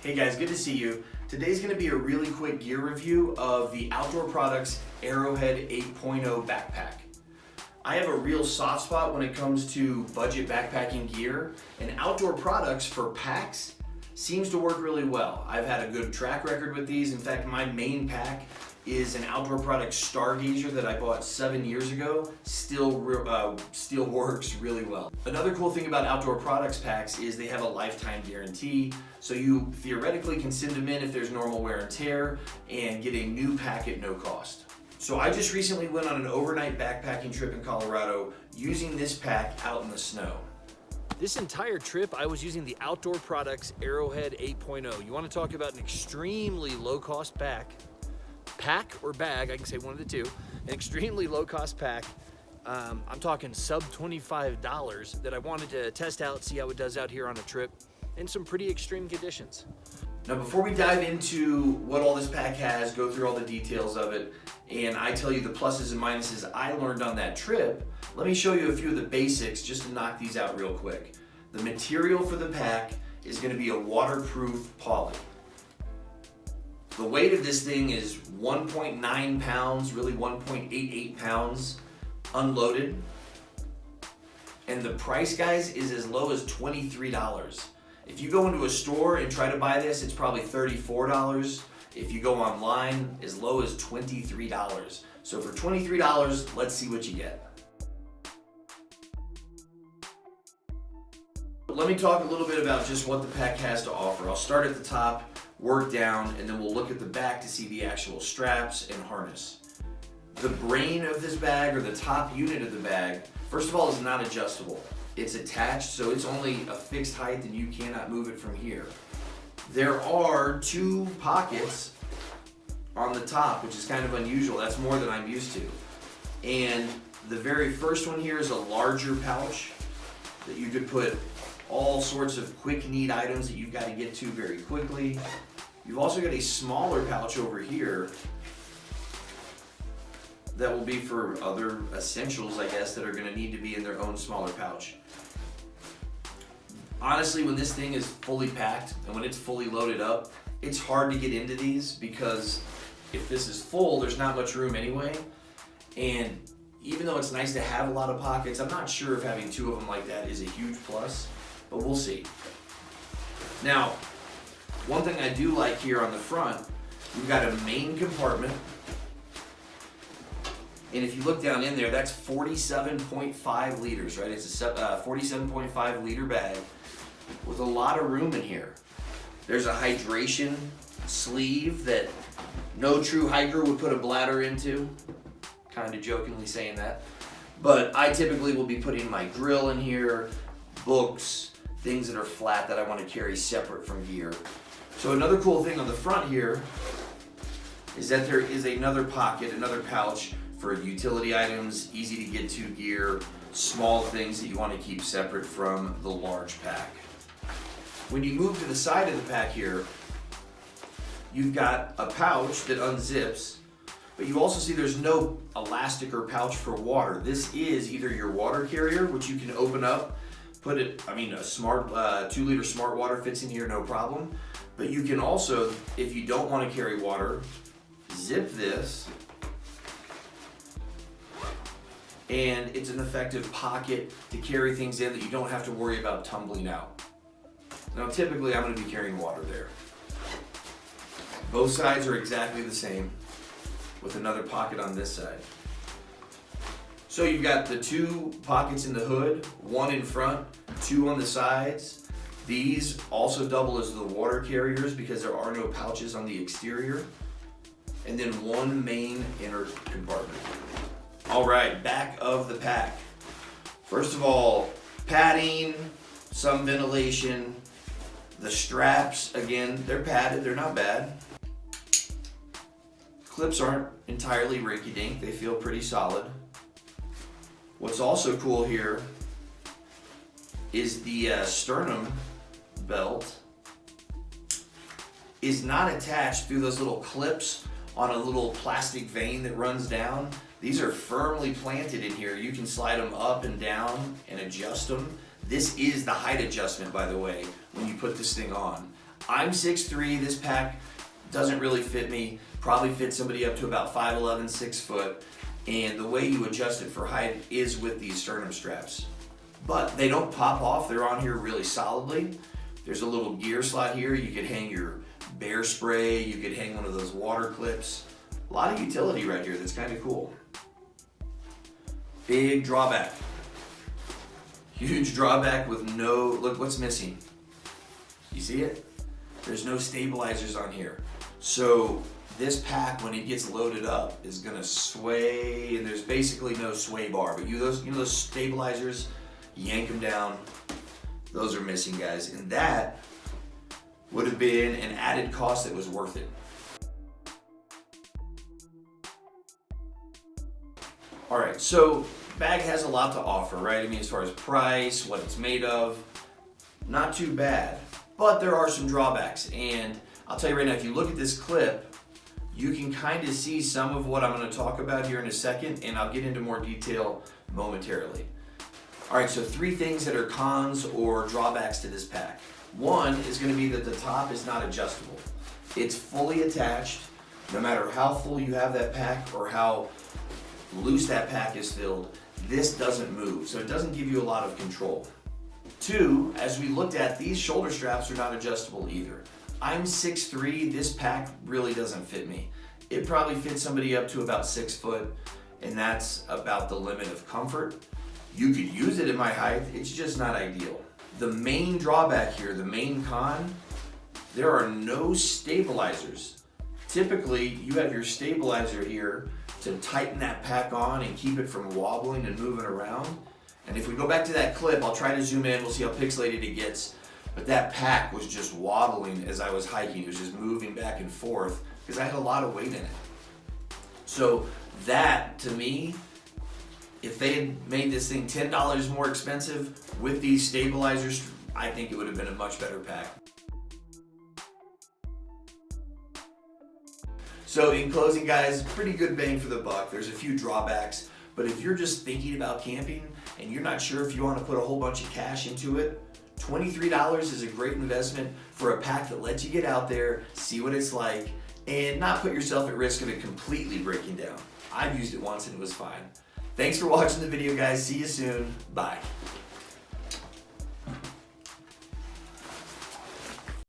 Hey guys, good to see you. Today's going to be a really quick gear review of the Outdoor Products Arrowhead 8.0 backpack. I have a real soft spot when it comes to budget backpacking gear, and Outdoor Products for packs seems to work really well. I've had a good track record with these. In fact, my main pack is an Outdoor Products Stargazer that I bought 7 years ago. Still works really well. Another cool thing about Outdoor Products packs is they have a lifetime guarantee, so you theoretically can send them in if there's normal wear and tear and get a new pack at no cost. So I just recently went on an overnight backpacking trip in Colorado using this pack out in the snow. This entire trip, I was using the Outdoor Products Arrowhead 8.0. You want to talk about an extremely low-cost pack or bag, I can say one of the two, an extremely low-cost pack. I'm talking sub $25 that I wanted to test out, see how it does out here on a trip in some pretty extreme conditions. Now before we dive into what all this pack has, go through all the details of it, and I tell you the pluses and minuses I learned on that trip, let me show you a few of the basics just to knock these out real quick. The material for the pack is going to be a waterproof poly. The weight of this thing is 1.9 pounds, really 1.88 pounds unloaded. And the price, guys, is as low as $23. If you go into a store and try to buy this, it's probably $34. If you go online, as low as $23. So for $23, let's see what you get. Let me talk a little bit about just what the pack has to offer. I'll start at the top, work down, and then we'll look at the back to see the actual straps and harness. The brain of this bag, or the top unit of the bag, first of all, is not adjustable. It's attached, so it's only a fixed height and you cannot move it from here. There are two pockets on the top, which is kind of unusual. That's more than I'm used to. And the very first one here is a larger pouch that you could put all sorts of quick need items that you've got to get to very quickly. You've also got a smaller pouch over here that will be for other essentials, I guess, that are going to need to be in their own smaller pouch. Honestly, when this thing is fully packed and when it's fully loaded up, it's hard to get into these because if this is full, there's not much room anyway. And even though it's nice to have a lot of pockets, I'm not sure if having two of them like that is a huge plus, but we'll see. Now, one thing I do like here on the front, you've got a main compartment. And if you look down in there, that's 47.5 liters, right? It's a 47.5 liter bag with a lot of room in here. There's a hydration sleeve that no true hiker would put a bladder into. Kind of jokingly saying that. But I typically will be putting my grill in here, books, things that are flat that I want to carry separate from gear. So another cool thing on the front here is that there is another pocket, another pouch for utility items, easy to get to gear, small things that you want to keep separate from the large pack. When you move to the side of the pack here, you've got a pouch that unzips, but you also see there's no elastic or pouch for water. This is either your water carrier, which you can open up, put it, a smart 2-liter smart water fits in here, no problem. But you can also, if you don't want to carry water, zip this, and it's an effective pocket to carry things in that you don't have to worry about tumbling out. Now typically I'm going to be carrying water there. Both sides are exactly the same with another pocket on this side. So you've got the two pockets in the hood, one in front, two on the sides. These also double as the water carriers because there are no pouches on the exterior. And then one main inner compartment. All right, back of the pack. First of all, padding, some ventilation. The straps, again, they're padded, they're not bad. Clips aren't entirely rinky-dink, they feel pretty solid. What's also cool here is the sternum belt is not attached through those little clips on a little plastic vein that runs down. These are firmly planted in here. You can slide them up and down and adjust them. This is the height adjustment, by the way, when you put this thing on. I'm 6'3", this pack doesn't really fit me. Probably fits somebody up to about 5'11", 6 foot. And the way you adjust it for height is with these sternum straps. But they don't pop off, they're on here really solidly. There's a little gear slot here. You could hang your bear spray, you could hang one of those water clips. A lot of utility right here that's kind of cool. Big drawback. Huge drawback with no, look what's missing. You see it? There's no stabilizers on here. So this pack, when it gets loaded up, is gonna sway, and there's basically no sway bar. But you know those stabilizers, yank them down, those are missing, guys. And that would have been an added cost that was worth it. All right, so bag has a lot to offer, right? I mean, as far as price, what it's made of, not too bad. But there are some drawbacks, and I'll tell you right now, if you look at this clip, you can kind of see some of what I'm going to talk about here in a second, and I'll get into more detail momentarily. All right, so 3 things that are cons or drawbacks to this pack. One is going to be that the top is not adjustable. It's fully attached. No matter how full you have that pack or how loose that pack is filled, this doesn't move, so it doesn't give you a lot of control. 2, as we looked at, these shoulder straps are not adjustable either. I'm 6'3", this pack really doesn't fit me. It probably fits somebody up to about 6 foot, and that's about the limit of comfort. You could use it at my height, it's just not ideal. The main drawback here, the main con, there are no stabilizers. Typically, you have your stabilizer here to tighten that pack on and keep it from wobbling and moving around. And if we go back to that clip, I'll try to zoom in, we'll see how pixelated it gets. But that pack was just wobbling as I was hiking. It was just moving back and forth because I had a lot of weight in it. So that, to me, if they had made this thing $10 more expensive with these stabilizers, I think it would have been a much better pack. So in closing, guys, pretty good bang for the buck. There's a few drawbacks, but if you're just thinking about camping and you're not sure if you want to put a whole bunch of cash into it, $23 is a great investment for a pack that lets you get out there, see what it's like, and not put yourself at risk of it completely breaking down. I've used it once and it was fine. Thanks for watching the video, guys. See you soon. Bye.